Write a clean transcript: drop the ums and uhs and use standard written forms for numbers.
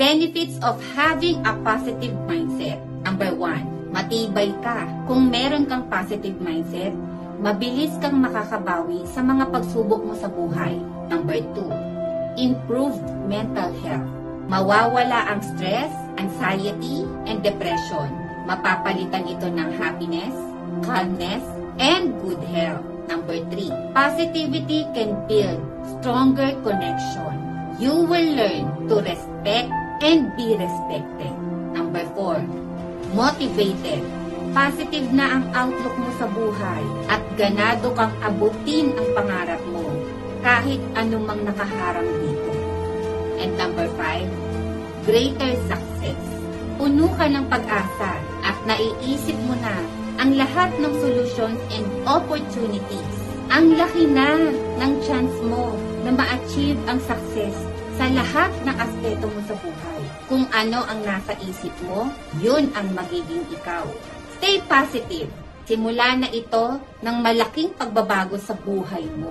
Benefits of having a positive mindset. Number 1, matibay ka. Kung meron kang positive mindset, mabilis kang makakabawi sa mga pagsubok mo sa buhay. Number 2, improved mental health. Mawawala ang stress, anxiety, and depression. Mapapalitan ito ng happiness, calmness, and good health. Number 3, positivity can build stronger connection. You will learn to respect and be respected. Number 4, motivated. Positive na ang outlook mo sa buhay at ganado kang abutin ang pangarap mo kahit anumang nakaharang dito. And number 5, greater success. Puno ka ng pag-asa at naiisip mo na ang lahat ng solutions and opportunities. Ang laki na ng chance mo na ma-achieve ang success sa lahat ng aspeto mo sa buhay. Kung ano ang nasa isip mo, yun ang magiging ikaw. Stay positive. Simula na ito ng malaking pagbabago sa buhay mo.